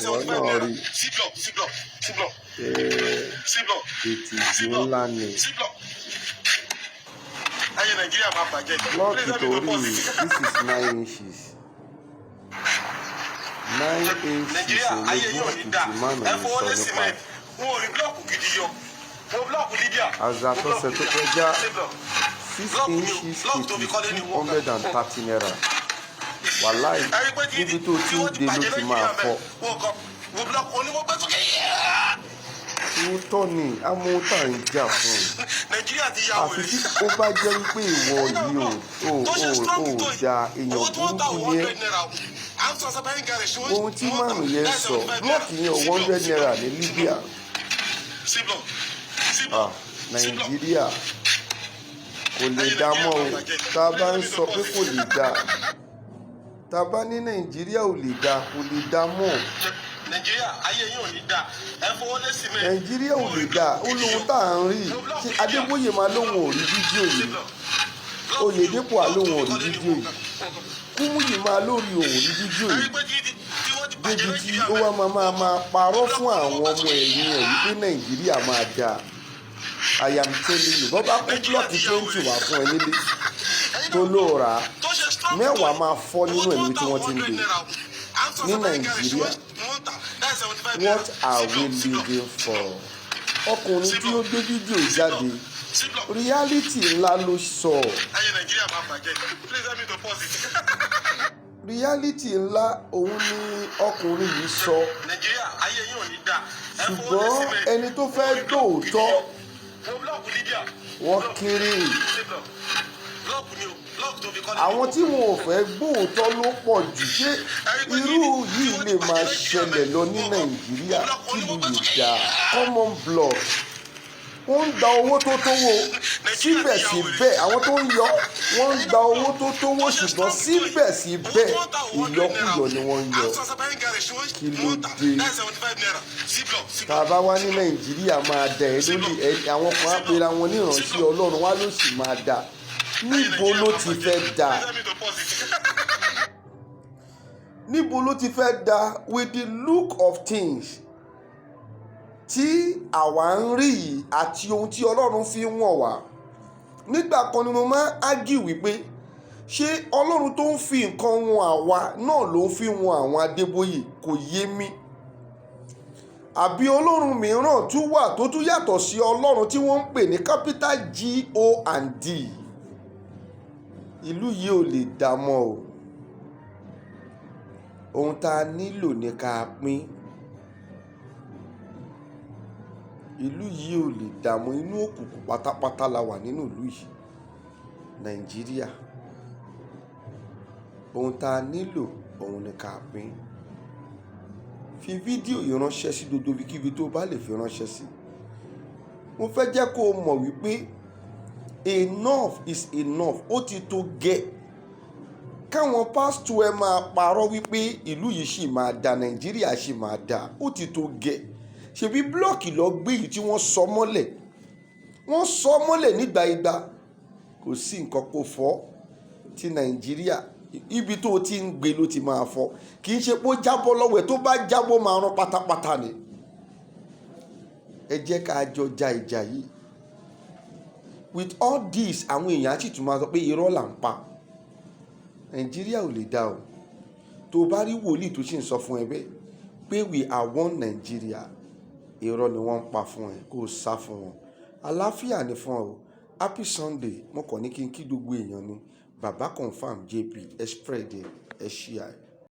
ìwọ náà rí ìtìjú ńlá ni. Blọ́ọ̀kì tó rí this is 9 inches. 9 inches ní blọ́ọ̀kì tí mánà mi sọ nípa. Àzàtọ̀sẹ̀ tó kọjá 6 inches kìtì 230 naira. Wàláì níbi tó ti ń de ló ti máa fọ́. Òótọ́ ni amóhùntà ń jà fún un. Àfi tí ó bá jẹ́ wípé ìwọ yìí ò da èèyàn burúkú yẹn. Ohun tí márùn yẹn sọ blọọkì yẹn 100 naira ní Libya. Nàìjíríà kò lè dá mọ́ o. Tá a bá ń sọ pé kò lè dá, tá a bá ní Nàìjíríà ò lè dá, kò lè dá mọ́. Nàìjíríà ayé yín ò ní dá, ẹ fowó lé sí mi. Nàìjíríà ò lè dá, ó lóhun tá à ń rí. Ṣé Adébóyè máa lóhun ò rí fídíò yìí? Oyèdépò àlóhun ò rí fídíò yìí. Kúmúyì máa lórí òun rí fídíò yìí. Débi tí ó wá máa parọ́ fún àwọn ọmọ ẹ̀yìn ẹ̀ wípé Nàìjíríà máa dá. I am telling you, bọ́ bá kó blọọkì 20 wá fún ẹ nílé tó lóò rà á, 10 máa fọ́ nínú ẹ̀mí tí wọ́n ti ń gbé ní Nàìjíríà. What are we living for? Ọkùnrin tí ó gbé fídíò jáde reality ńlá ló sọ. Reality ńlá òun ni ọkùnrin yìí sọ. Ṣùgbọ́n ẹni tó fẹ́ dòótọ́ wọ́n kéré. Àwọn tí wọn ò fẹ́ gbóòótọ́ ló pọ̀ jù. Ṣé irú yìí lè máa ṣẹlẹ̀ lọ ní Nàìjíríà kí ló lè dá? Common blood wọ́n ń gba owó tó tówó, síbẹ̀síbẹ̀ àwọn tó ń yọ wọ́n ń gba owó tó tówó, ṣùgbọ́n síbẹ̀síbẹ̀ ìyọkúyọ ni wọ́n ń yọ. Kí ló dé? Tá a bá wá ní Nàìjíríà máa dà ẹ́ lórí àwọn kan á pera wọn ní ìránṣẹ́ Ọlọ́run wá ló sì máa dà. Níbo ló ti fẹ́ dà? Níbo ló ti fẹ́ dà? With the look of things tí àwa ń rí yìí àti ohun tí Ọlọ́run fi ń wọ̀n wá. Nígbà kan ni mo máa ń ágì wípé ṣé Ọlọ́run tó ń fi nǹkan wọn àwa náà ló ń fi wọn àwọn Adébóyè? Kò yé mi. Àbí Ọlọ́run mìíràn tún wà tó tún yàtọ̀ sí Ọlọ́run tí wọ́n ń pè ní capital God. Ìlú yìí ò lè dá mọ́ o. Ohun tá a nílò ni ká pín. Ìlú yìí ò lè dá mọ́, inú òkùnkùn pátápátá la wà nínú ìlú yìí Nàìjíríà. Ohun tá a nílò òun ni ká pín. Fi fídíò yìí ránṣẹ́ sí gbogbo ibikíbi tó bá lè fi ránṣẹ́ sí. Mo fẹ́ jẹ́ kó o mọ̀ wípé enough is enough. Ó ti tó gẹ́. Káwọn pásítọ̀ ẹ máa parọ́ wípé ìlú yìí sì máa dá, Nàìjíríà sì máa dá. Ó ti tó gẹ́. Ṣebí blọọkì lọ gbé yìí tí wọ́n sọ mọ́lẹ̀. Wọ́n sọ mọ́lẹ̀ nígbà igba. Kò sí nǹkan kó fọ́ tí Nàìjíríà ibi tó ti ń gbé ló ti máa fọ́. Kì í ṣe pé ó jábọ́ lọ́wọ́ ẹ̀, tó bá jábọ́ máa rán pátápátá ni. Ẹ jẹ́ ká jọ ja ìjà yìí. With all this àwọn èèyàn á sì tún máa sọ pé irọ́ là ń pa. Nàìjíríà ò lè dá o. Tó bá rí wòlíì tó sì ń sọ fún ẹ bẹ́ẹ̀ pé we are one Nigeria, irọ́ ni wọ́n ń pa fún ẹ, kó o sá fún wọn. Àlàáfíà ni fún ọ. Happy Sunday. Mo kàn ní kí n kí gbogbo èèyàn ni. Baba Confirm JP, ẹ spread ẹ share.